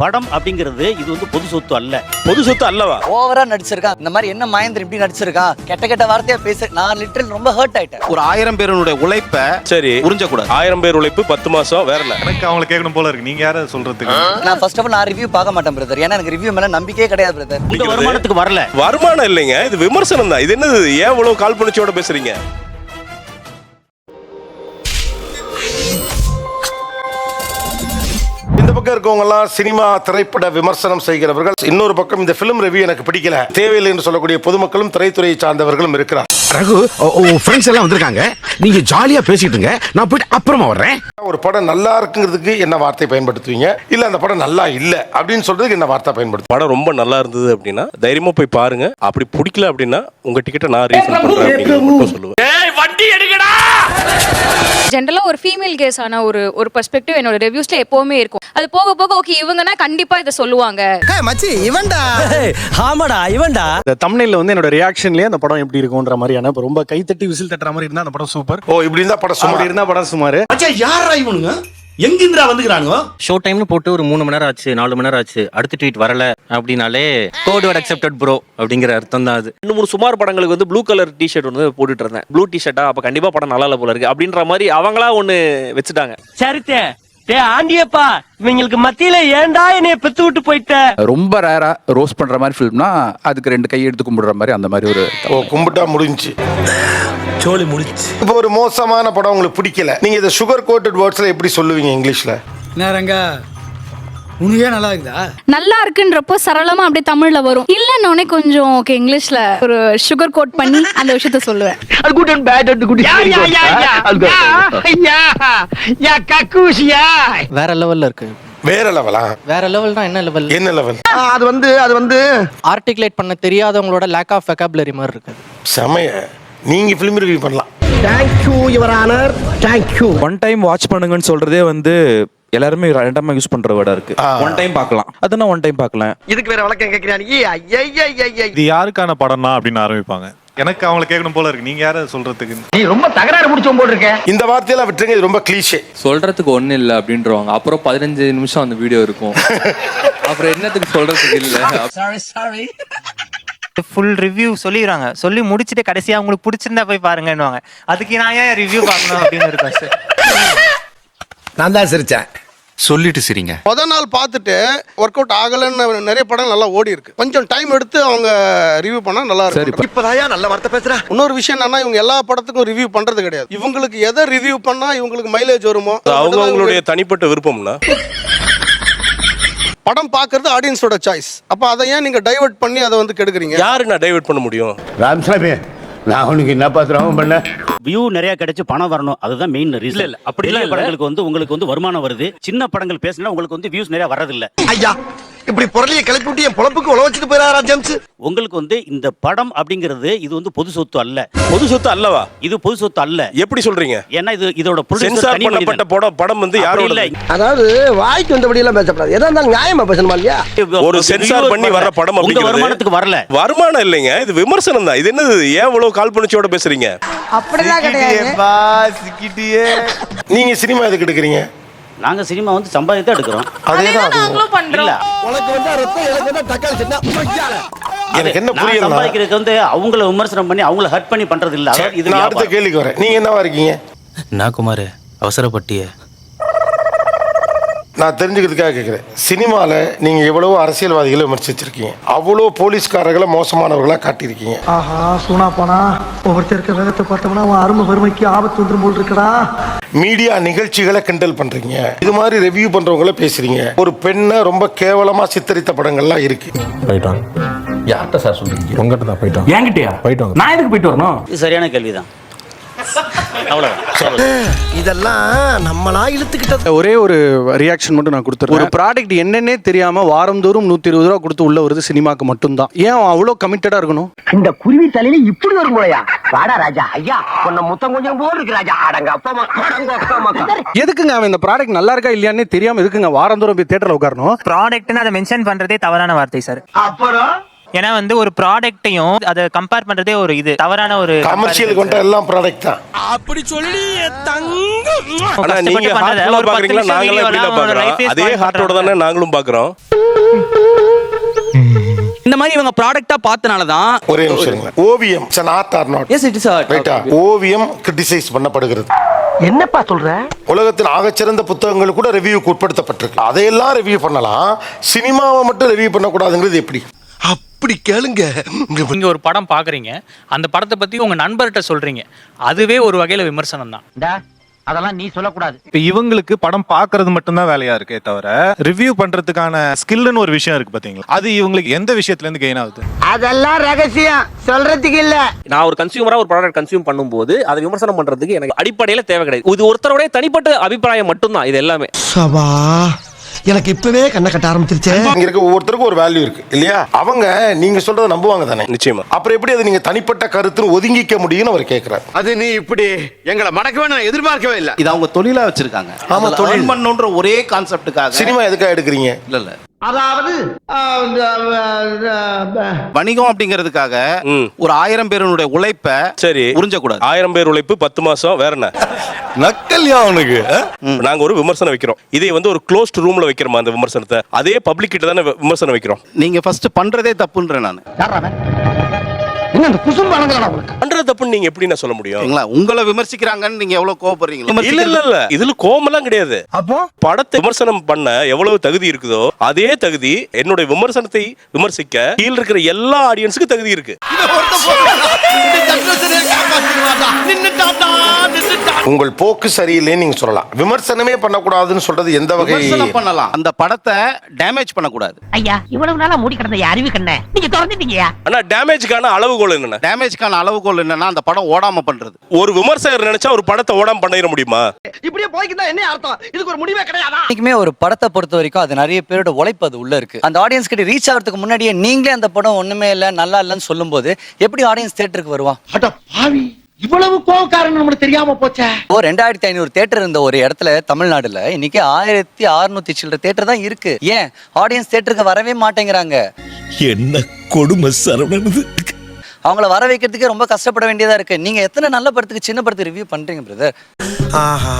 படம் அப்படிங்கிறது இது வந்து பொது சொத்து அல்ல. பொது சொத்து அல்லவா? ஓவரா நடிச்சிருக்கான். இந்த மாதிரி என்ன மகேந்திரன் இப்படி நடிச்சிருக்கான், கெட்ட கெட்ட வார்த்தையா பேச நான் லிட்டரல் ரொம்ப ஹர்ட் ஆயிட்டேன். ஒரு 1000 பேருடைய உழைப்ப சரி உறிஞ்ச கூடாது. 1000 பேர் உழைப்பு 10 மாசம் வேற இல்ல. எனக்கு அவங்களை கேட்கணும் போல இருக்கு. நீங்க யார சொல்றதுக்கு? நான் ஃபர்ஸ்ட் ஆஃப் ஆல் நான் ரிவ்யூ பார்க்க மாட்டேன் பிரதர். ஏன்னா எனக்கு ரிவ்யூ மேல நம்பிக்கையே கிடையாது பிரதர். உங்க வருமானத்துக்கு வரல. வருமானம் இல்லைங்க, இது விமர்சனம் தான். இது என்னது? ஏன் இவ்வளவு காழ்ப்புணர்ச்சியோட பேசுறீங்க? இந்த பக்கம் இருக்கவங்க எல்லாம் சினிமா திரைப்பட விமர்சனம் செய்கிறவர்கள், இன்னொரு பக்கம் இந்த பிலிம் ரிவ்யூ எனக்கு பிடிக்கல தேவையில்லை என்று சொல்லக்கூடிய பொதுமக்களும் திரைத்துறையை சார்ந்தவர்களும் இருக்கிறார். ரகு ஃப்ரெண்ட்ஸ் எல்லாம் வந்திருக்காங்க, நீங்க ஜாலியா பேசிட்டுங்க, நான் போயிட்டு அப்புறமா வர்றேன். ஒரு படம் நல்லா இருக்குங்கிறதுக்கு என்ன வார்த்தை பயன்படுத்துவீங்க, இல்ல அந்த படம் நல்லா இல்ல அப்படின்னு சொல்றதுக்கு என்ன வார்த்தை பயன்படுத்துவீங்க? படம் ரொம்ப நல்லா இருந்தது அப்படின்னா தைரியமா போய் பாருங்க. அப்படி பிடிக்கல அப்படின்னா உங்க டிக்கெட்டை நான் ரீஃபண்ட் பண்றேன் அப்படின்னு மட்டும் சொல்லுவேன். ஜென்ரலா ஒரு ஃபீமேல் கேஸ் ஆன ஒரு பெர்ஸ்பெக்டிவ் என்னோட ரிவ்யூஸ்ல எப்பவுமே இருக்கும். அது போக போக ஓகே இவங்கன்னா கண்டிப்பா இத சொல்லுவாங்க. மச்சி இவன்டா. ஆமாடா இவன்டா. இந்த தம்ப்நெயில்ல வந்து என்னோட ரியாக்ஷன்லயே அந்த படம் எப்படி இருக்கும்ன்ற மாதிரியான ரொம்ப கை தட்டி விசில் தட்டுற மாதிரி இருந்தா அந்த படம் சூப்பர். ஓ இப்படி இருந்தா படம் சுமார், அப்படி இருந்தா படம் சுமார். அச்சா யாரா இவனுங்க, எங்கிருந்துடா வந்துக்கிறானுங்க? ஷோ டைம்னு போட்டு ஒரு 3 மணி நேரம் ஆச்சு, 4 மணி நேரம் ஆச்சு, அடுத்த ட்வீட் வரல அப்படின்னாலே கோட் வேர்ட் அக்செப்டட் ப்ரோ அப்படிங்கிற அர்த்தம் தான் அது. 2-3 சுமார் படங்களுக்கு வந்து ப்ளூ கலர் டிஷர்ட் வந்து போட்டுட்டு இருந்தேன். ப்ளூ டிஷர்ட்டா அப்ப கண்டிப்பா படம் நல்லா இல்ல போல இருக்கு அப்படின்ற மாதிரி அவங்களா ஒண்ணு வச்சுட்டாங்க. சரித்தே டே ஆண்டியப்பா, இவங்களுக்கு மத்தியில ஏன்டா என்னைய பெத்து விட்டு போயிட்ட. ரொம்ப ரேரா ரோஸ்ட் பண்ற மாதிரி ஃபிலிம்னா அதுக்கு 2 கை எடுத்து கும்பிடுற மாதிரி அந்த மாதிரி ஒரு கும்பிட்டா முடிஞ்சு சோலி முடிச்சு. இப்போ ஒரு மோசமான படம் உங்களுக்கு பிடிக்கல, நீங்க இதை சுகர் கோட்டட் வேர்ட்ஸ்ல எப்படி சொல்லுவீங்க இங்கிலீஷ்ல? நேரங்க உனக்கே நல்லா இருக்குதா? நல்லா இருக்குன்றப்போ சரளமா அப்படியே தமிழ்ல வரும். இல்லன்னொனே கொஞ்சம் ஓகே இங்கிலீஷ்ல ஒரு சுகர் கோட் பண்ணி அந்த விஷயத்த சொல்லுவேன். Good and bad and good. Yeah கக்கூசியா வேற லெவல்ல இருக்கு. வேற லெவலா? வேற லெவல்னா என்ன லெவல்? என்ன லெவல்? அது வந்து ஆர்டிகுலேட் பண்ண தெரியாதவங்களோட லேக் ஆஃப் வெக்காபுலரி மாதிரி இருக்கு. செமைய. நீங்க ஃபிலிம் ரிவ்யூ பண்ணலாம். Thank you your honour, thank you. One time watch பண்ணுங்கன்னு சொல்றதே வந்து எல்லாருமே ரேண்டமா யூஸ் பண்ற வேர்டா இருக்கு. ஒன் டைம் பார்க்கலாம், அதுனா ஒன் டைம் பார்க்கலாம். இதுக்கு வேற வழக்கம் கேக்குறானீங்க. இது யாருக்கான படம்னா அப்படின்னு ஆரம்பிப்பாங்க. எனக்கு அவங்களை கேட்கணும் போல இருக்கு. நீங்க யார சொல்றதுக்கு? நீ ரொம்ப தகராறு முடிச்சோம் போல இருக்க. இந்த வார்த்தையெல்லாம் விட்டுருங்க, இது ரொம்ப கிளீஷே. சொல்றதுக்கு ஒண்ணு இல்ல அப்படின்றவாங்க. அப்புறம் 15 நிமிஷம் அந்த வீடியோ இருக்கும். அப்புறம் என்னத்துக்கு சொல்றதுக்கு இல்ல. சாரி ஃபுல் ரிவ்யூ சொல்லிடுறாங்க. சொல்லி முடிச்சுட்டு கடைசியா உங்களுக்கு பிடிச்சிருந்தா போய் பாருங்கன்னுவாங்க. அதுக்கு நான் ஏன் ரிவ்யூ பார்க்கணும் அப்படின்னு இருக்கேன் சார். நான் தான் சிரிச்சேன். சொல்லிட்டு சரிங்க. முதல் நாள் பார்த்துட்டு ஒர்க் அவுட் ஆகலன்னு நிறைய படம் நல்லா ஓடி இருக்கு. கொஞ்சம் டைம் எடுத்து அவங்க ரிவ்யூ பண்ணா நல்லா இருக்கும். இப்பதாயா நல்ல வார்த்தை பேசுற. இன்னொரு விஷயம் என்னன்னா, இவங்க எல்லா படத்துக்கும் ரிவ்யூ பண்றது கிடையாது. இவங்களுக்கு எதை ரிவ்யூ பண்ணா இவங்களுக்கு மைலேஜ் வருமோ அவங்களுடைய தனிப்பட்ட விருப்பம்னா படம் பாக்குறது ஆடியன்ஸோட சாய்ஸ். அப்ப அதை ஏன் நீங்க டைவர்ட் பண்ணி அதை வந்து கெடுக்குறீங்க? யாரு நான் டைவர்ட் பண்ண முடியும்? ராமசாமி, நான் உனக்கு என்ன பாத்துறோம் பண்ண? வியூ நிறைய கிடைச்சு பணம் வரணும், அதுதான் மெயின் ரீசன். இல்ல அப்படி இல்ல. படங்களுக்கு வந்து உங்களுக்கு வந்து வருமானம் வருது. சின்ன படங்கள் பேசினா உங்களுக்கு வந்து வியூஸ் நிறைய வரது இல்ல. ஐயா இப்படி பொருளியை கிளப்பி விட்டு என் பொழப்புக்கு உழ வச்சுட்டு போயிடாரா ஜேம்ஸ்? உங்களுக்கு வந்து இந்த படம் அப்படிங்கிறது இது வந்து பொது சொத்து அல்ல. பொது சொத்து அல்லவா? இது பொது சொத்து அல்ல. எப்படி சொல்றீங்க? ஏன்னா இதோட சென்சார் பண்ணப்பட்ட படம் வந்து யாரோட? அதாவது வாய்க்கு வந்தபடி எல்லாம் பேசக்கூடாது. எதா இருந்தாலும் நியாயமா பேசணுமா இல்லையா? ஒரு சென்சார் பண்ணி வர படம் உங்க வருமானத்துக்கு வரல. வருமானம் இல்லைங்க, இது விமர்சனம் தான். இது என்னது? ஏன் இவ்வளவு காழ்ப்புணர்ச்சியோட பேசுறீங்க? அப்படிதான் கிடையாது. நீங்க சினிமா எதுக்கு எடுக்கிறீங்க? நாங்க சினிமா வந்து சம்பாதித்து எடுக்கிறோம். அதேதான் பண்றோம். உனக்கு வந்தா ரத்தம், எனக்கு வந்தா தக்காளி சட்னா. எனக்கு என்ன புரியல, சம்பாதிக்கிறதுக்கு வந்து அவங்கள விமர்சனம் பண்ணி அவங்கள ஹர்ட் பண்ணி பண்றது இல்ல. இது நான் அடுத்த கேள்விக்கு வரேன். நீங்க என்னவா இருக்கீங்க? நான் குமார் அவசரப்பட்டிய நான் தெரிஞ்சுக்கிறதுக்காக கேட்குறேன். சினிமாவில் நீங்கள் எவ்வளவோ அரசியல்வாதிகளை விமர்சிச்சிருக்கீங்க, அவ்வளோ போலீஸ்காரர்களை மோசமானவர்களாக காட்டியிருக்கீங்க. ஆஹா சூனா போனா ஒவ்வொருத்தருக்கு வேகத்தை பார்த்தோம்னா அவன் அருமை வறுமைக்கு ஆபத்து வந்துடும் போல் இருக்கடா. மீடியா நிகழ்ச்சிகளை கிண்டல் பண்றீங்க, இது மாதிரி ரிவ்யூ பண்றவங்கள பேசுறீங்க. ஒரு பெண்ணை ரொம்ப கேவலமா சித்தரித்த படங்கள்லாம் இருக்கு. போயிட்டான். யார்கிட்ட சார் சொல்றீங்க? உங்ககிட்ட தான் போயிட்டான். என்கிட்டயா? போயிட்டாங்க. நான் எதுக்கு போயிட்டு வரணும்? இது சரியான கேள்விதான். இதெல்லாம் நம்மளா இழுத்துக்கிட்ட. ஒரே ஒரு ரியாக்ஷன் மட்டும் நான் கொடுத்துறேன். ஒரு ப்ராடக்ட் என்னன்னே தெரியாம வாரந்தோறும் 120 ரூபா கொடுத்து உள்ள வருது சினிமாக்கு மட்டும்தான். ஏன் அவ்வளோ கமிட்டடா இருக்கணும்? இந்த குருவி தலையில இப்படி வரும் போலயா? வாடா ராஜா, ஐயா உன்னை முத்தம் கொஞ்சம் போல் இருக்கு ராஜா. அடங்க அப்பா. எதுக்குங்க அவன் இந்த ப்ராடக்ட் நல்லா இருக்கா இல்லையானே தெரியாம எதுக்குங்க வாரந்தோறும் போய் தியேட்டர்ல உட்காரணும்? ப்ராடக்ட்னு அதை மென்ஷன் பண்றதே தவறான வார்த்தை சார். அப்புறம் ஏன்னா வந்து ஒரு ப்ராடக்ட்டையும் அதை கம்பேர் பண்றதே ஒரு இது தவறான ஒரு கமர்ஷியல் கொண்ட எல்லாம் ப்ராடக்ட் தான். அப்படி சொல்லி ஆனா நீங்க ஹார்ட்ல பாக்குறீங்களா நாங்களும் எப்படில பாக்குறோம்? அதே ஹார்ட்டோட தானே நாங்களும் பாக்குறோம். இந்த மாதிரி இவங்க ப்ராடக்ட்டா பார்த்தனால தான் ஒரே நிமிஷம். ஓவியம் it's an art or not? S it is ரைட்டா? ஓவியம் கிரிட்டிசைஸ் பண்ணப்படுகிறது. என்னப்பா சொல்ற? உலகத்தின் ஆகச்சிறந்த புத்தகங்கள் கூட ரிவ்யூக்கு உட்படுத்தப்பட்டிருக்கு. அதையெல்லாம் ரிவ்யூ பண்ணலாம், சினிமாவை மட்டும் ரிவ்யூ பண்ணக்கூடாதுங்கிறது எப்படி? அப்படி கேளுங்க. நீங்க ஒரு படம் பாக்குறீங்க, அந்த படத்தை பத்தி உங்க நண்பர்கிட்ட சொல்றீங்க, அதுவே ஒரு வகையில விமர்சனம் தான். அதெல்லாம் நீ சொல்லக்கூடாது. இப்ப இவங்களுக்கு படம் பாக்குறது மட்டும்தான் வேலையா இருக்கே தவிர ரிவ்யூ பண்றதுக்கான ஸ்கில்னு ஒரு விஷயம் இருக்கு பாத்தீங்களா, அது இவங்களுக்கு எந்த விஷயத்துல இருந்து கெயின் ஆகுது? அதெல்லாம் ரகசியம் சொல்றதுக்கு இல்ல. நான் ஒரு கன்சியூமரா ஒரு ப்ராடக்ட் கன்சியூம் பண்ணும்போது அதை விமர்சனம் பண்றதுக்கு எனக்கு அடிப்படையில தேவை கிடையாது. இது ஒருத்தருடைய தனிப்பட்ட அபிப்பிராயம் மட்டும்தான் இது எல்லாமே. சபா எனக்கு இப்பவே கண்ணை கட்ட ஆரம்பிச்சிருச்சு. இங்க இருக்க ஒவ்வொருத்தருக்கும் ஒரு வேல்யூ இருக்கு இல்லையா? அவங்க நீங்க சொல்றதை நம்புவாங்க தானே? நிச்சயமா. அப்புறம் எப்படி அது நீங்க தனிப்பட்ட கருத்துன்னு ஒதுங்கிக்க முடியும்னு அவர் கேட்கிறார். அது நீ இப்படி எங்களை மடக்கவே நான் எதிர்பார்க்கவே இல்லை. இது அவங்க தொழிலா வச்சிருக்காங்க. ஆமா, தொழில் பண்ணணுன்ற ஒரே கான்செப்டுக்காக. சினிமா எதுக்காக எடுக்கிறீங்க? இல்ல அதாவது வணிகம் அப்படிங்கிறதுக்காக ஒரு 1000 பேருடைய உழைப்ப சரி உறிஞ்சக்கூடாது. 1000 பேர் உழைப்பு 10 மாசம் வேற என்ன நக்கல்யா அவனுக்கு. நாங்க ஒரு விமர்சனம் வைக்கிறோம், இதை வந்து ஒரு க்ளோஸ்ட் ரூம்ல வைக்கிறோமா அந்த விமர்சனத்தை? அதே பப்ளிக் கிட்ட தானே விமர்சனம் வைக்கிறோம். நீங்க ஃபர்ஸ்ட் பண்றதே தப்புன்றேன் நான். என்ன இந்த குசும்பானங்களா உங்களுக்கு? பண்றது தப்புன்னு நீங்க எப்படி நான் சொல்ல முடியும்? உங்களை விமர்சிக்கிறாங்கன்னு நீங்க எவ்வளவு கோவப்படுறீங்களா? இல்ல இல்ல இல்ல, இதுல கோவமெல்லாம் கிடையாது. அப்போ படத்தை விமர்சனம் பண்ண எவ்வளவு தகுதி இருக்குதோ அதே தகுதி என்னுடைய விமர்சனத்தை விமர்சிக்க கீழ இருக்கிற எல்லா ஆடியன்ஸுக்கு தகுதி இருக்கு. உங்கள் போக்கு சரியில்லைன்னு நீங்க சொல்லலாம். விமர்சனமே பண்ணக்கூடாதுன்னு சொல்றது எந்த வகை? பண்ணலாம், அந்த படத்தை டேமேஜ் பண்ணக்கூடாது. ஐயா இவ்வளவு நாளா மூடி கிடந்த அறிவு கண்ண நீங்க திறந்துட்டீங்கயா. ஆனா டேமேஜ்க்கான அளவுகோல் என்னன்னா? டேமேஜ்க்கான அளவுகோல் என்னன்னா அந்த படம் ஓடாம பண்றது. ஒரு விமர்சகர் நினைச்சா ஒரு படத்தை ஓடாம பண்ணிட முடியுமா? இப்படியே போய்க்கிட்டா என்ன அர்த்தம்? இதுக்கு ஒரு முடிவே கிடையாதா? இன்னைக்குமே ஒரு படத்தை பொறுத்த வரைக்கும் அது நிறைய பேரோட உழைப்பு அது உள்ள இருக்கு. அந்த ஆடியன்ஸ் கிட்ட ரீச் ஆகிறதுக்கு முன்னாடியே நீங்களே அந்த படம் ஒண்ணுமே இல்ல நல்லா இல்லன்னு சொல்லும்போது எப்படி ஆடியன்ஸ் தியேட்டருக்கு வருவான்? அட பாவி இவ்வளவு கோவக்காரன் நமக்கு தெரியாம போச்சே. 2500 தியேட்டர் இருந்த ஒரு இடத்துல தமிழ்நாடுல இன்னைக்கு 1600 சில்லற தியேட்டர் தான் இருக்கு. ஏன் ஆடியன்ஸ் தியேட்டருக்கு வரவே மாட்டேங்கிறாங்க? என்ன கொடுமை சரவணனது. அவங்கள வர வைக்கிறதுக்கே ரொம்ப கஷ்டப்பட வேண்டியதா இருக்கு. நீங்க எத்தனை நல்ல படத்துக்கு சின்ன படத்துக்கு ரிவ்யூ பண்றீங்க பிரதர்? ஆஹா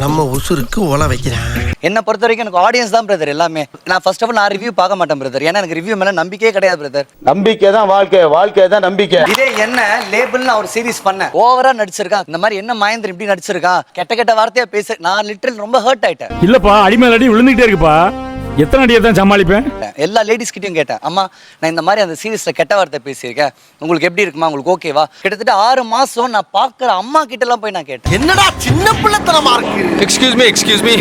நம்ம உசுருக்கு ஓல வைக்கிறான். என்ன பொறுத்த வரைக்கும் எனக்கு ஆடியன்ஸ் தான் பிரதர் எல்லாமே. நான் ஃபர்ஸ்ட் ஆஃப் ஆல் நான் ரிவ்யூ பார்க்க மாட்டேன் பிரதர். ஏன்னா எனக்கு ரிவ்யூ மேல நம்பிக்கையே கிடையாது பிரதர். நம்பிக்கை தான் வாழ்க்கை, வாழ்க்கை தான் நம்பிக்கை. இதே என்ன லேபிள் நான் ஒரு சீரிஸ் பண்ணேன், ஓவரா நடிச்சிருக்கான். இந்த மாதிரி என்ன மகேந்திரன் இப்படி நடிச்சிருக்கான், கெட்ட கெட்ட வார்த்தையா பேச நான் லிட்டரல் ரொம்ப ஹர்ட் ஆயிட்டேன். இல்லப்பா அடிமேல அடி விழுந்துகிட்டே இருக்குப்பா, எத்தனை அடியை தான் சமாளிப்பேன்? எல்லா லேடிஸ் கிட்டயும் கேட்டேன், அம்மா நான் இந்த மாதிரி அந்த சீரிஸ்ல கெட்ட வார்த்தை பேசியிருக்கேன், உங்களுக்கு எப்படி இருக்குமா, உங்களுக்கு ஓகேவா? கிட்டத்தட்ட 6 மாசம் நான் பாக்குற அம்மா கிட்ட எல்லாம் போய் நான் கேட்டேன். என்னடா சின்ன பிள்ளைத்தனமா இருக்கு. எக்ஸ்கியூஸ் மீ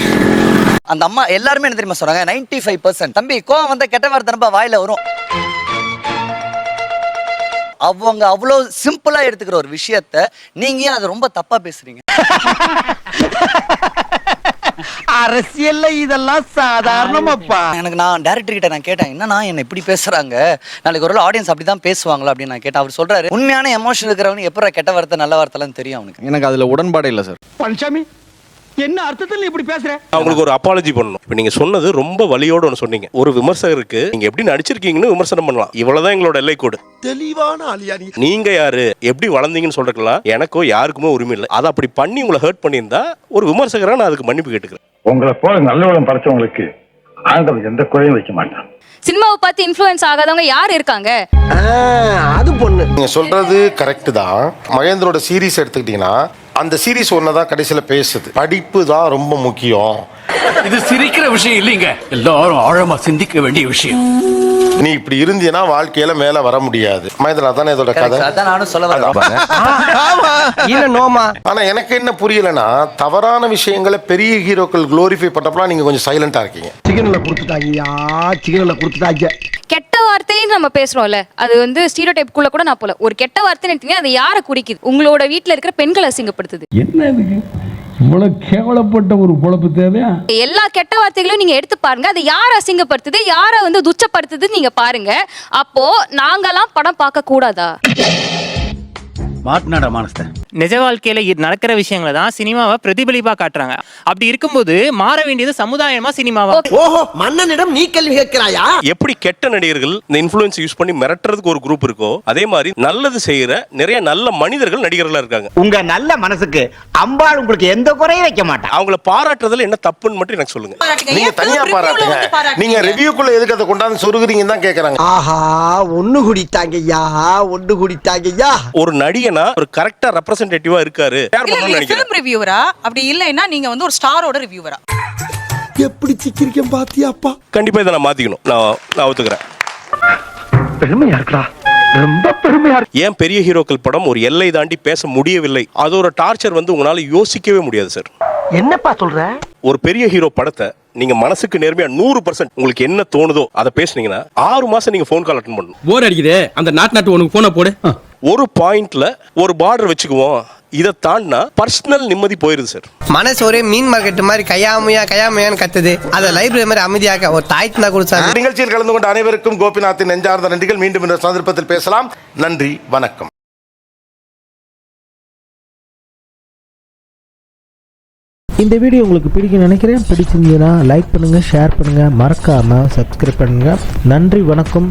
அந்த அம்மா எல்லாருமே என்ன தெரியுமா சொல்றாங்க? 95% தம்பி கோவம் வந்த கெட்ட வார்த்தை நம்ம வாயில வரும். அவங்க அவ்வளவு சிம்பிளா எடுத்துக்கிற ஒரு விஷயத்த நீங்க அதை ரொம்ப தப்பா பேசுறீங்க. அரசியல்ல இதெல்லாம் சாதாரணமாப்பா. எனக்கு நான் டைரக்டர் கிட்ட நான் கேட்டேன், என்னன்னா என்ன இப்படி பேசுறாங்க, நாளைக்கு ஒரு ஆடியன்ஸ் அப்படிதான் பேசுவாங்களா அப்படின்னு நான் கேட்டேன். அவர் சொல்றாரு, உண்மையான எமோஷன் இருக்கிறவனுக்கு எப்பறம் கெட்ட வார்த்தை நல்ல வார்த்தைலாம் தெரியும் அவனுக்கு. எனக்கு அதுல உடன்பாடே இல்ல சார். பழனிசாமி என்ன அர்த்தத்தில் இப்படி பேசுற? அவங்களுக்கு ஒரு அப்பாலஜி பண்ணணும். இப்ப நீங்க சொன்னது ரொம்ப வலியோட ஒன்று சொன்னீங்க. ஒரு விமர்சகருக்கு நீங்க எப்படி நடிச்சிருக்கீங்கன்னு விமர்சனம் பண்ணலாம், இவ்வளவுதான் எங்களோட எல்லை கோடு. தெளிவான ஆளியா நீ. நீங்க யாரு, எப்படி வளர்ந்தீங்கன்னு சொல்றதுக்கெல்லாம் எனக்கோ யாருக்குமே உரிமை இல்லை. அதை அப்படி பண்ணி உங்களை ஹர்ட் பண்ணியிருந்தா ஒரு விமர்சகரா நான் அதுக்கு மன்னிப்பு கேட்டுக்கிறேன். உங்களை போல நல்லவளம் படைச்சவங்களுக்கு ஆண்டவன் எந்த குறையும் வைக்க மாட்டான். சினிமாவை பார்த்து இன்ஃப்ளூயன்ஸ் ஆகாதவங்க யார் இருக்காங்க? அது பொண்ணு. நீங்க சொல்றது கரெக்ட் தான். மகேந்திரோட சீரிஸ் எடுத்துக்கிட்டீங்கன்னா அந்த சீரிஸ் ஒன்னதான் கடைசியில பேசுது, படிப்பு தான் ரொம்ப முக்கியம். இது சிரிக்கிற விஷயம் இல்லைங்க, எல்லாரும் ஆழமா சிந்திக்க வேண்டிய விஷயம். நீ இப்படி இருந்தீனா வாழ்க்கையில மேல வர முடியாது. மகேந்திரா தானே இதோட கதை. அதான் நானும் சொல்ல வரேன். இல்ல நோமா. ஆனா எனக்கு என்ன புரியலன்னா, தவறான விஷயங்களை பெரிய ஹீரோக்கள் குளோரிஃபை பண்றப்பலாம் நீங்க கொஞ்சம் சைலண்டா இருக்கீங்க. சிக்னல்ல கொடுத்துட்டாங்கயா, சிக்னல்ல கொடுத்துட்டாங்க. கெட்ட வார்த்தைன்னு நம்ம பேசுறோம்ல, அது வந்து ஸ்டீரியோடைப் குள்ள கூட நான் போல. ஒரு கெட்ட வார்த்தைன்னு எடுத்தீங்கன்னா அது யாரை குறிக்குது? உங்களோட வீட்டுல இருக்கிற பெண்களை அசிங்கப்படுத்துது. என்ன இதுக்கு இவ்வளவு கேவலப்பட்ட ஒரு பொழப்பு தேவையா? எல்லா கெட்ட வார்த்தைகளையும் நீங்க எடுத்து பாருங்க, அது யாரை அசிங்கப்படுத்துது, யாரை வந்து துச்சப்படுத்துது நீங்க பாருங்க. அப்போ நாங்கெல்லாம் படம் பார்க்க கூடாதா? மாட்டினாடா மானஸ்த. நிஜ வாழ்க்கையில நடக்கிற விஷயங்களை தான் சினிமாவை பிரதிபலிப்பா காட்டுறாங்க. அப்படி இருக்கும்போது மாற வேண்டியது சமுதாயமா சினிமாவா? ஓஹோ, மன்னனிடம் நீ கேள்வி கேட்கிறாயா? எப்படி கெட்ட நடிகர்கள் இந்த இன்ஃப்ளூயன்ஸ் யூஸ் பண்ணி மிரட்டுறதுக்கு ஒரு குரூப் இருக்கோ, அதே மாதிரி நல்லது செய்யற நிறைய நல்ல மனிதர்கள் நடிகர்களா இருக்காங்க. உங்க நல்ல மனசுக்கு அம்பாள் உங்களுக்கு எந்த குறையும் வைக்க மாட்டான். அவங்கள பாராட்டுறதுல என்ன தப்புன்னு மட்டும் எனக்கு சொல்லுங்க. நீங்க தனியா பாராட்டுங்க. நீங்க ரிவ்யூக்குள்ள எதுக்கு அதை கொண்டாந்து சொருகுறீங்கன்னு தான் கேக்குறாங்க. ஆஹா, ஒண்ணு குடித்தாங்கய்யா, ஒண்ணு குடித்தாங்கய்யா. ஒரு நடிகனா ஒரு கரெக்டா ரெப்ரசன்டேட்டிவா இருக்காரு. ஃபிலிம் ரிவ்யூவரா அப்படி இல்லைன்னா நீங்க வந்து ஒரு ஸ்டாரோட ரிவ்யூவரா? எப்படி சிக்கிரிக்கம் பாத்தியாப்பா? கண்டிப்பா இதை நான் மாத்திக்கணும். நான் ஒத்துக்கிறேன். பெருமையா இருக்கா? ரொம்ப பெருமையா இருக்கு. ஏன் பெரிய ஹீரோக்கள் படம் ஒரு எல்லை தாண்டி பேச முடியவில்லை? அது ஒரு டார்ச்சர் வந்து உங்களால யோசிக்கவே முடியாது சார். என்னப்பா சொல்ற? ஒரு பெரிய ஹீரோ படத்தை நீங்க மனசுக்கு நேர்மையா 100% உங்களுக்கு என்ன தோணுதோ அதை பேசுனீங்கன்னா 6 மாசம் நீங்க போன் கால் அட்டெண்ட் பண்ணணும். போர் அடிக்குது, அந்த நாட்டு உனக்கு போன போடு. ஒரு பாயிண்ட்ல ஒரு பார்டர் வச்சுக்குவோம். இதை தாண்டினா பர்சனல் நிம்மதி போயிருது சார். மனசு ஒரே மீன் மார்க்கெட் மாதிரி கையாமையான்னு கத்துது. அதை லைப்ரரி மாதிரி அமைதியாக ஒரு தாய்த்து தான் கொடுத்தாங்க. நிகழ்ச்சியில் கலந்து கொண்ட அனைவருக்கும் கோபிநாத்தின் நெஞ்சார்ந்த நன்றிகள். மீண்டும் இந்த சந்தர்ப்பத்தில் பேசலாம். நன்றி, வணக்கம். இந்த வீடியோ உங்களுக்கு பிடிக்கும் நினைக்கிறேன். பிடிச்சிருந்தீங்கன்னா லைக் பண்ணுங்க, ஷேர் பண்ணுங்க, மறக்காம சப்ஸ்கிரைப் பண்ணுங்க. நன்றி, வணக்கம்.